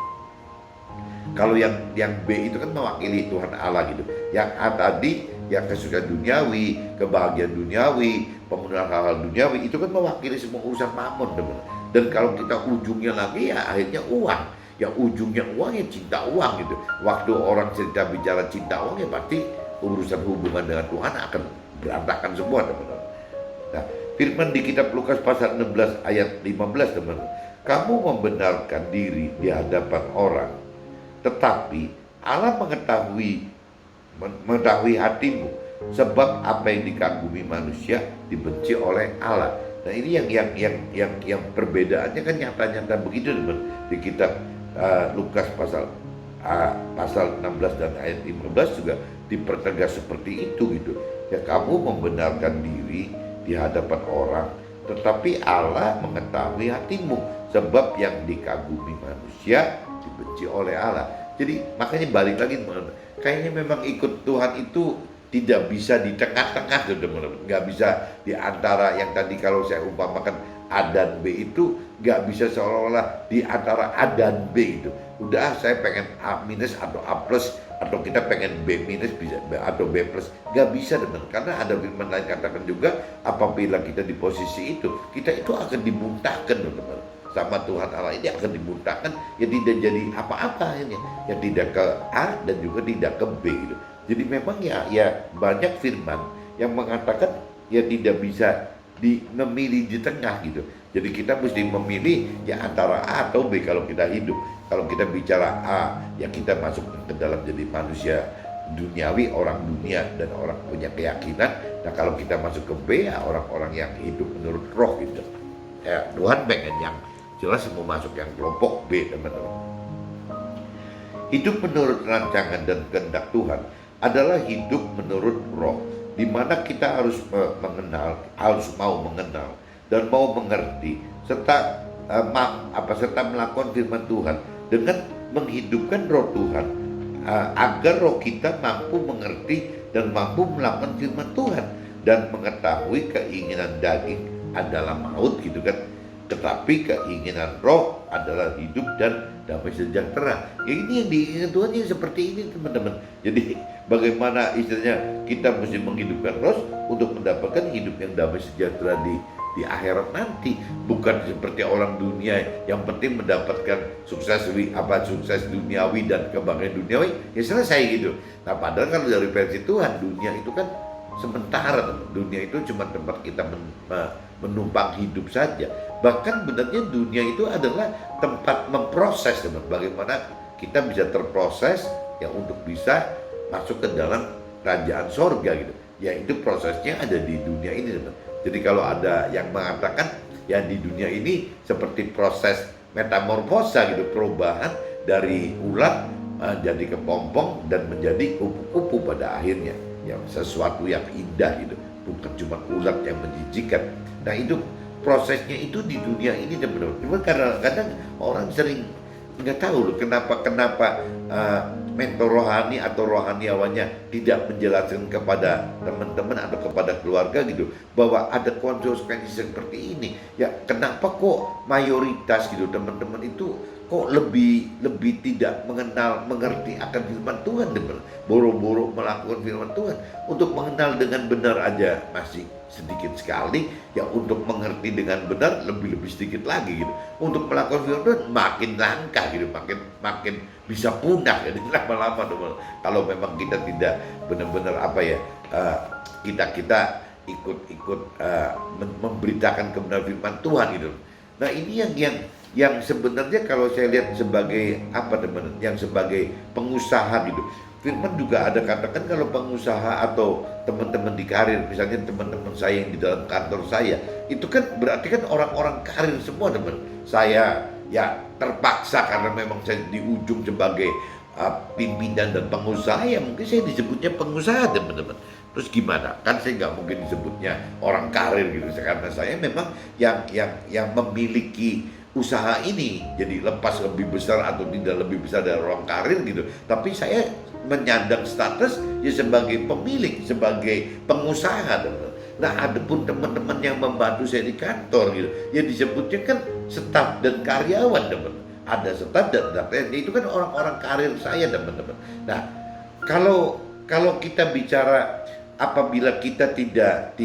Kalau yang B itu kan mewakili Tuhan Allah gitu. Yang A tadi yang kesukaan duniawi, kebahagiaan duniawi, pemenuhan hal-hal duniawi itu kan mewakili semua urusan Mammon, teman. Dan kalau kita ujungnya lagi ya akhirnya uang. Ya ujungnya uang ya cinta uang gitu. Waktu orang cerita bicara cinta uang ya pasti urusan hubungan dengan Tuhan akan berantakan semua, teman-teman. Nah, firman di kitab Lukas pasal 16 ayat 15, teman-teman. Kamu membenarkan diri di hadapan orang, tetapi Allah mengetahui hatimu, sebab apa yang dikagumi manusia dibenci oleh Allah. Nah, ini yang perbedaannya kan nyata-nyata begitu, teman. Di kitab Lukas pasal 16 dan ayat 15 juga dipertegas seperti itu gitu. Ya, kamu membenarkan diri di hadapan orang, tetapi Allah mengetahui hatimu, sebab yang dikagumi manusia dibenci oleh Allah. Jadi makanya balik lagi, teman-teman. Kayaknya memang ikut Tuhan itu tidak bisa di tengah-tengah, teman-teman. Nggak bisa di antara yang tadi kalau saya umpamakan A dan B itu nggak bisa seolah-olah di antara A dan B itu. Udah saya pengen A minus atau A plus, atau kita pengen B minus bisa atau B plus, nggak bisa, teman. Karena ada firman lain katakan juga apabila kita di posisi itu, kita itu akan dimuntahkan, teman. Sama Tuhan Allah ini akan dimuntahkan, ya tidak jadi apa-apa ini, ya tidak ke A dan juga tidak ke B gitu. Jadi memang ya banyak firman yang mengatakan ya tidak bisa memilih di tengah gitu. Jadi kita mesti memilih ya antara A atau B kalau kita hidup. Kalau kita bicara A, ya kita masuk ke dalam jadi manusia duniawi, orang dunia dan orang punya keyakinan. Nah, kalau kita masuk ke B, ya orang-orang yang hidup menurut roh gitu. Ya, Tuhan pengen yang jelas mau masuk yang kelompok B, teman-teman. Hidup menurut rancangan dan kehendak Tuhan adalah hidup menurut roh, di mana kita harus mengenal, harus mau mengenal dan mau mengerti serta serta melakukan firman Tuhan dengan menghidupkan roh Tuhan, agar roh kita mampu mengerti dan mampu melakukan firman Tuhan dan mengetahui keinginan daging adalah maut gitu kan, tetapi keinginan roh adalah hidup dan damai sejahtera. Ya, ini yang diinginkan Tuhan yang seperti ini, teman-teman. Jadi bagaimana istilahnya kita mesti menghidupkan roh untuk mendapatkan hidup yang damai sejahtera di akhirat nanti, bukan seperti orang dunia yang penting mendapatkan sukses duniawi dan kebahagiaan duniawi, ya selesai gitu. Nah, padahal kalau dari versi Tuhan, dunia itu kan sementara, teman. Dunia itu cuma tempat kita menumpang hidup saja. Bahkan benarnya dunia itu adalah tempat memproses, teman. Bagaimana kita bisa terproses ya untuk bisa masuk ke dalam kerajaan sorga gitu. Ya itu prosesnya ada di dunia ini teman. Jadi kalau ada yang mengatakan ya di dunia ini seperti proses metamorfosa gitu, perubahan dari ulat jadi kepompong dan menjadi kupu-kupu pada akhirnya, ya sesuatu yang indah gitu, bukan cuma ulat yang menjijikan. Nah itu prosesnya itu di dunia ini teman-teman. Cuma kadang-kadang orang sering nggak tahu loh kenapa mentor rohani atau rohaniawannya tidak menjelaskan kepada teman-teman atau kepada keluarga gitu bahwa ada konsekuensi seperti ini. Ya kenapa kok mayoritas gitu teman-teman itu kok lebih tidak mengerti akan firman Tuhan, boro-boro melakukan firman Tuhan. Untuk mengenal dengan benar aja masih sedikit sekali, ya untuk mengerti dengan benar lebih sedikit lagi gitu. Untuk melakukan firman Tuhan makin langka gitu, makin bisa punah jadi lama-lama teman. Kalau memang kita tidak benar-benar kita ikut memberitakan kebenaran firman Tuhan gitu. Nah ini yang sebenarnya kalau saya lihat sebagai teman, yang sebagai pengusaha gitu. Firman juga ada katakan kalau pengusaha atau teman-teman di karir, misalnya teman-teman saya yang di dalam kantor saya, itu kan berarti kan orang-orang karir semua teman. Saya ya terpaksa karena memang saya di ujung sebagai pimpinan dan pengusaha, ya mungkin saya disebutnya pengusaha teman-teman. Terus gimana? Kan saya nggak mungkin disebutnya orang karir gitu, karena saya memang yang memiliki usaha ini. Jadi lepas lebih besar atau tidak lebih besar dari orang karir gitu, tapi saya menyandang status ya sebagai pemilik, sebagai pengusaha. Nah ada pun teman-teman yang membantu saya di kantor gitu, ya disebutnya kan staf dan karyawan teman. Ada staf dan itu kan orang-orang karir saya teman-teman. Nah kalau kita bicara apabila kita tidak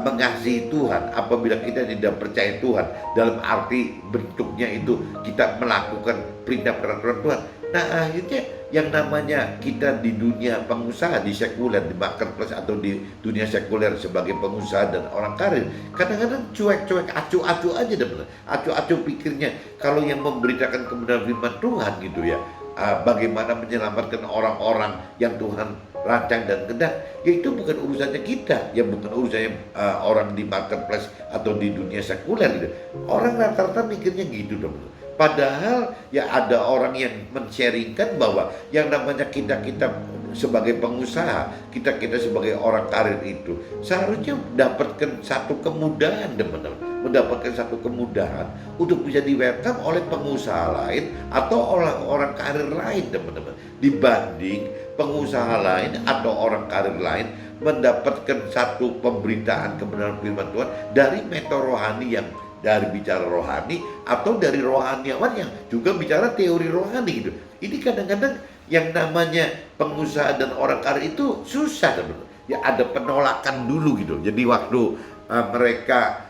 mengasihi Tuhan, apabila kita tidak percaya Tuhan dalam arti bentuknya itu kita melakukan perintah peraturan Tuhan, nah akhirnya yang namanya kita di dunia pengusaha, di sekuler, di marketplace atau di dunia sekuler sebagai pengusaha dan orang karir, kadang-kadang cuek-cuek, acu-acu aja benar, acu-acu pikirnya kalau yang memberitakan kebenaran firman Tuhan gitu ya, bagaimana menyelamatkan orang-orang yang Tuhan rancang dan kehendak, ya itu bukan urusannya kita, ya bukan urusannya orang di marketplace atau di dunia sekuler gitu. Orang rata-rata mikirnya gitu dong. Padahal ya ada orang yang men-sharingkan bahwa yang namanya kita sebagai pengusaha, kita sebagai orang karir itu seharusnya mendapatkan satu kemudahan teman-teman, mendapatkan satu kemudahan untuk bisa di-welcome oleh pengusaha lain atau orang karir lain teman-teman, dibanding pengusaha lain atau orang karir lain mendapatkan satu pemberitaan kebenaran firman Tuhan dari mentor rohani yang dari bicara rohani atau dari rohaniawan yang juga bicara teori rohani gitu. Ini kadang-kadang yang namanya pengusaha dan orang karir itu susah teman-teman. Ya ada penolakan dulu gitu. Jadi waktu mereka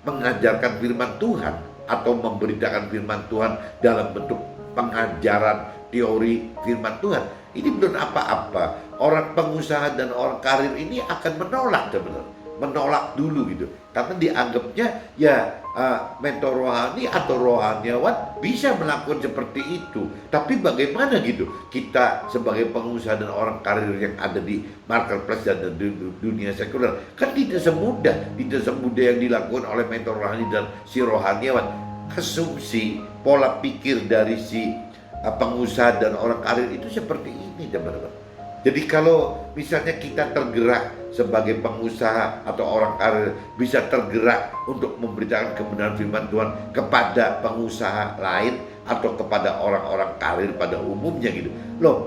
mengajarkan firman Tuhan atau memberitakan firman Tuhan dalam bentuk pengajaran teori firman Tuhan, ini belum apa-apa. Orang pengusaha dan orang karir ini akan menolak teman-teman. Menolak dulu gitu, karena dianggapnya ya mentor rohani atau rohaniawan bisa melakukan seperti itu. Tapi bagaimana gitu kita sebagai pengusaha dan orang karir yang ada di marketplace dan di dunia sekuler, kan tidak semudah yang dilakukan oleh mentor rohani dan si rohaniawan. Asumsi pola pikir dari si pengusaha dan orang karir itu seperti ini teman-teman. Jadi kalau misalnya kita tergerak sebagai pengusaha atau orang karir, bisa tergerak untuk memberitakan kebenaran firman Tuhan kepada pengusaha lain atau kepada orang-orang karir pada umumnya gitu,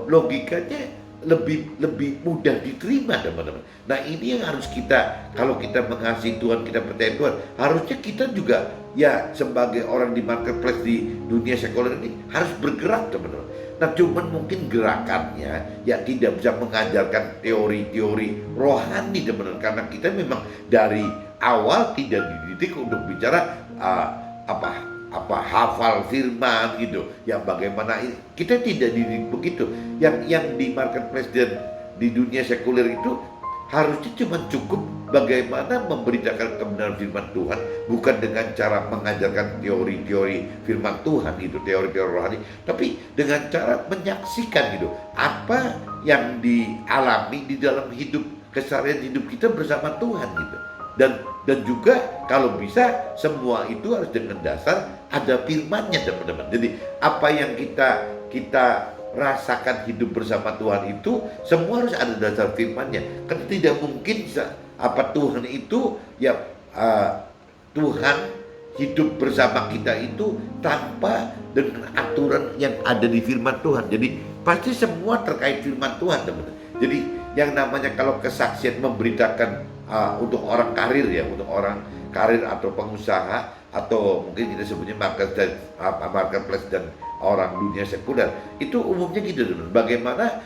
logikanya lebih mudah diterima teman-teman. Nah ini yang harus kita, kalau kita mengasihi Tuhan, kita percaya Tuhan, harusnya kita juga ya sebagai orang di marketplace di dunia sekuler ini harus bergerak teman-teman. Nah cuman mungkin gerakannya ya tidak bisa mengajarkan teori-teori rohani teman-teman, karena kita memang dari awal tidak dididik untuk bicara hafal firman gitu. Yang bagaimana kita tidak dididik begitu. Yang di marketplace dan di dunia sekuler itu harusnya cuma cukup bagaimana memberitakan kebenaran firman Tuhan, bukan dengan cara mengajarkan teori-teori firman Tuhan gitu, teori-teori rohani, tapi dengan cara menyaksikan gitu apa yang dialami di dalam hidup keseharian hidup kita bersama Tuhan gitu. Dan juga kalau bisa semua itu harus dengan dasar ada firman-Nya, teman-teman. Jadi apa yang kita rasakan hidup bersama Tuhan itu semua harus ada dasar firman-Nya. Karena tidak mungkin Tuhan itu ya Tuhan hidup bersama kita itu tanpa dengan aturan yang ada di firman Tuhan. Jadi pasti semua terkait firman Tuhan, teman-teman. Jadi yang namanya kalau kesaksian memberitakan untuk orang karir ya, untuk orang karir atau pengusaha atau mungkin kita sebutnya marketplace dan orang dunia sekuler, itu umumnya gitu, teman. Bagaimana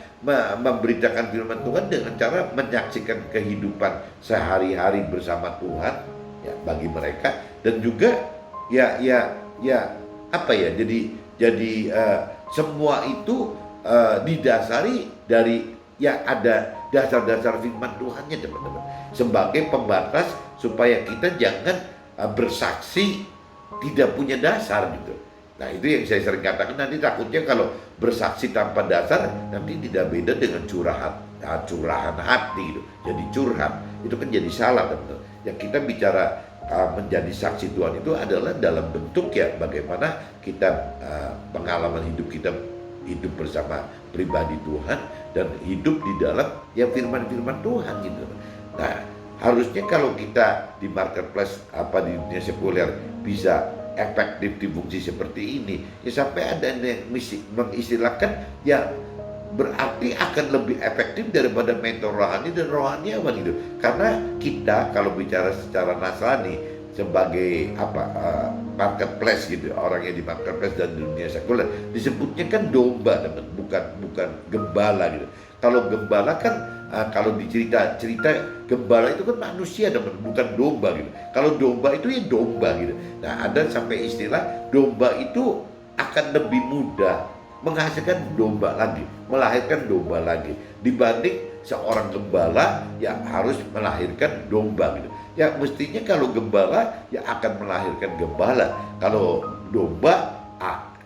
memberitakan firman Tuhan dengan cara menyaksikan kehidupan sehari-hari bersama Tuhan ya bagi mereka, dan juga jadi semua itu didasari dari ya ada dasar-dasar firman Tuhannya, teman-teman, sebagai pembatas supaya kita jangan bersaksi tidak punya dasar gitu. Nah itu yang saya sering katakan, nanti takutnya kalau bersaksi tanpa dasar nanti tidak beda dengan curahan hati gitu. Jadi curhat itu kan jadi salah, teman-teman. Yang kita bicara menjadi saksi Tuhan itu adalah dalam bentuk ya bagaimana kita pengalaman hidup kita hidup bersama pribadi Tuhan dan hidup di dalam ya firman-firman Tuhan gitu. Nah harusnya kalau kita di marketplace di dunia sekuler bisa efektif di fungsi seperti ini ya, sampai ada yang mengistilahkan ya berarti akan lebih efektif daripada mentor rohani dan rohaniawan gitu. Karena kita kalau bicara secara Nasrani sebagai marketplace gitu, orang yang di marketplace dan di dunia sekuler disebutnya kan domba, teman, bukan gembala gitu. Kalau gembala kan kalau dicerita gembala itu kan manusia, teman, bukan domba gitu. Kalau domba itu ya domba gitu. Nah ada sampai istilah domba itu akan lebih mudah menghasilkan domba lagi, melahirkan domba lagi dibanding seorang gembala yang harus melahirkan domba gitu. Ya mestinya kalau gembala ya akan melahirkan gembala, kalau domba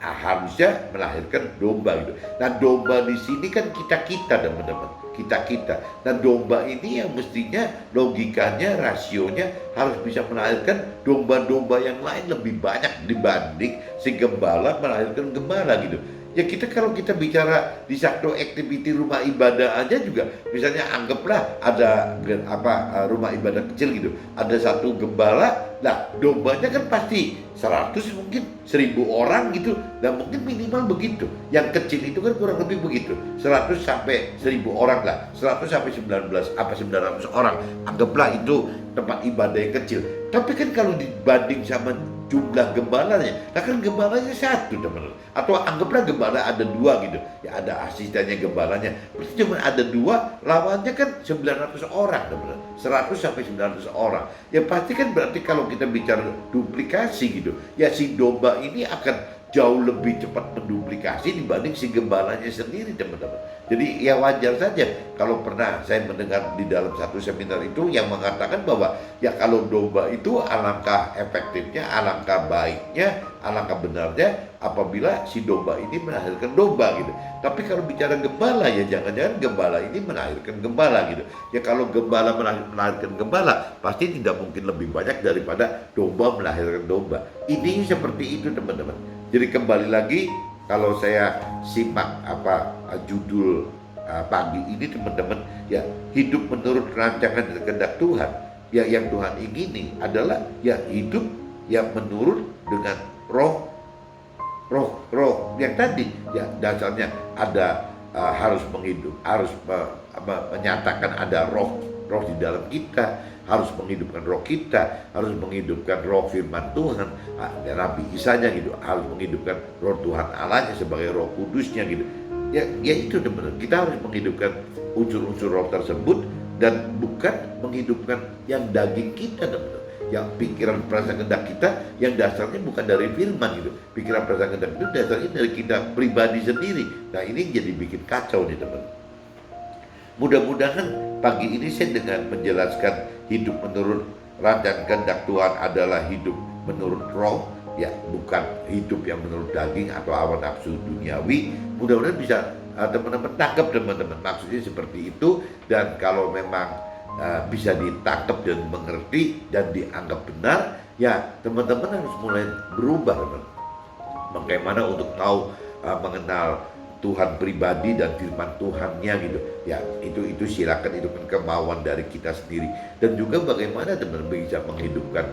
harusnya melahirkan domba gitu. Nah domba di sini kan kita teman-teman, kita. Dan domba ini yang mestinya logikanya, rasionya harus bisa melahirkan domba-domba yang lain lebih banyak dibanding si gembala melahirkan gembala gitu. Ya kita kalau kita bicara di satu activity rumah ibadah aja juga, misalnya anggaplah ada rumah ibadah kecil gitu, ada satu gembala, nah dombanya kan pasti 100 mungkin 1000 orang gitu, dan mungkin minimal begitu. Yang kecil itu kan kurang lebih begitu, 100 sampai 1000 orang lah, 100 sampai 900 orang, anggaplah itu tempat ibadah yang kecil. Tapi kan kalau dibanding sama jumlah gembalanya, nah kan gembalanya satu, teman-teman. Atau anggaplah gembala ada 2 gitu, ya ada asistennya gembalanya, berarti cuma ada 2, lawannya kan 900 orang, teman-teman. 100 sampai 900 orang. Ya pasti kan berarti kalau kita bicara duplikasi gitu, ya si domba ini akan jauh lebih cepat menduplikasi dibanding si gembalanya sendiri, teman-teman. Jadi ya wajar saja kalau pernah saya mendengar di dalam satu seminar itu yang mengatakan bahwa ya kalau domba itu alangkah efektifnya, alangkah baiknya, alangkah benarnya apabila si domba ini melahirkan domba gitu. Tapi kalau bicara gembala ya jangan-jangan gembala ini melahirkan gembala gitu. Ya kalau gembala melahirkan gembala pasti tidak mungkin lebih banyak daripada domba melahirkan domba. Ini seperti itu, teman-teman. Jadi kembali lagi kalau saya simak judul pagi ini, teman-teman, ya hidup menurut rancangan dan kehendak Tuhan. Ya yang Tuhan ingini adalah ya hidup yang menurut dengan roh yang tadi ya dasarnya ada harus menyatakan ada roh di dalam kita, harus menghidupkan roh kita, harus menghidupkan roh firman Tuhan, Nabi Isanya gitu, harus menghidupkan roh Tuhan Allahnya sebagai roh kudusnya gitu. Ya itu, teman-teman, kita harus menghidupkan unsur-unsur roh tersebut dan bukan menghidupkan yang daging kita, teman-teman. Yang pikiran perasaan kehendak kita yang dasarnya bukan dari firman gitu. Pikiran perasaan kehendak itu dasarnya dari kita pribadi sendiri. Nah ini jadi bikin kacau nih, teman. Mudah-mudahan pagi ini saya dengan menjelaskan hidup menurut rancangan kehendak Tuhan adalah hidup menurut roh, ya bukan hidup yang menurut daging atau hawa nafsu duniawi. Mudah-mudahan bisa teman-teman tangkap, teman-teman maksudnya seperti itu. Dan kalau memang bisa ditangkap dan mengerti dan dianggap benar, ya teman-teman harus mulai berubah, teman. Bagaimana untuk tahu mengenal Tuhan pribadi dan firman Tuhannya gitu. Ya, itu silakan, itu kan kemauan dari kita sendiri. Dan juga bagaimana teman-teman bisa menghidupkan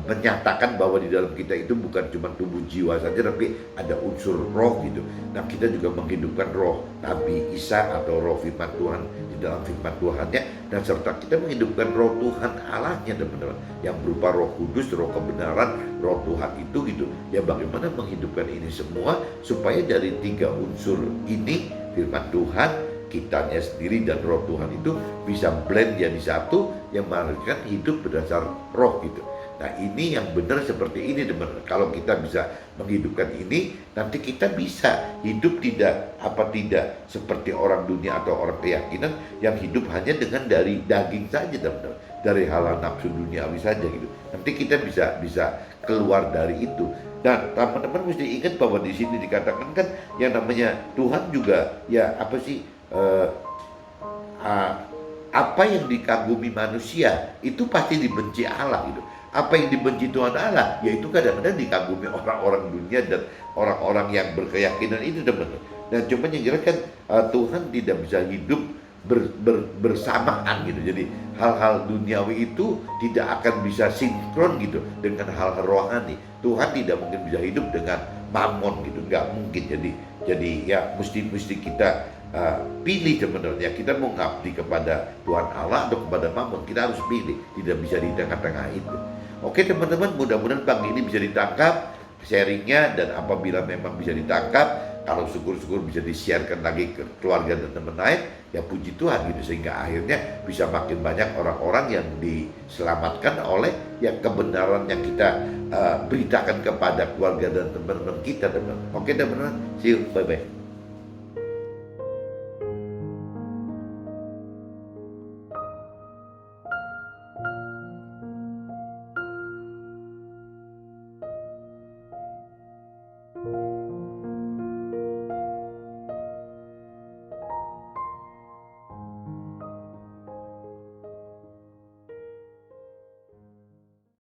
menyatakan bahwa di dalam kita itu bukan cuma tubuh jiwa saja, tapi ada unsur roh gitu. Nah, kita juga menghidupkan roh Nabi Isa atau roh firman Tuhan di dalam firman Tuhannya, dan serta kita menghidupkan roh Tuhan Allahnya, teman-teman, yang berupa Roh Kudus, roh kebenaran, roh Tuhan itu gitu. Ya, bagaimana menghidupkan ini semua supaya dari tiga unsur ini, firman Tuhan, kitanya sendiri, dan roh Tuhan itu bisa blend jadi satu yang menghasilkan hidup berdasar roh gitu. Nah, ini yang benar seperti ini, teman-teman. Kalau kita bisa menghidupkan ini, nanti kita bisa hidup tidak seperti orang dunia atau orang keyakinan yang hidup hanya dengan dari daging saja, teman-teman, dari hal nafsu duniawi saja gitu. Nanti kita bisa keluar dari itu. Dan teman-teman mesti ingat bahwa di sini dikatakan kan yang namanya Tuhan juga, ya apa sih, apa yang dikagumi manusia itu pasti dibenci Allah gitu. Apa yang dibenci Tuhan Allah, yaitu kadang-kadang dikagumi orang-orang dunia dan orang-orang yang berkeyakinan itu, teman-teman. Dan cuma yang jelas kan Tuhan tidak bisa hidup bersamaan gitu. Jadi hal-hal duniawi itu tidak akan bisa sinkron gitu dengan hal-hal rohani. Tuhan tidak mungkin bisa hidup dengan mamon gitu, nggak mungkin. Jadi ya mesti kita pilih, teman-teman. Ya, kita mau ngabdi kepada Tuhan Allah atau kepada mamon, kita harus pilih, tidak bisa di tengah-tengah itu. Oke, teman-teman, mudah-mudahan pagi ini bisa ditangkap sharingnya, dan apabila memang bisa ditangkap, kalau syukur-syukur bisa di-sharekan lagi ke keluarga dan teman lain, ya puji Tuhan gitu, sehingga akhirnya bisa makin banyak orang-orang yang diselamatkan oleh yang kebenaran yang kita beritakan kepada keluarga dan teman-teman kita, teman-teman. Oke, teman-teman, see you, bye-bye.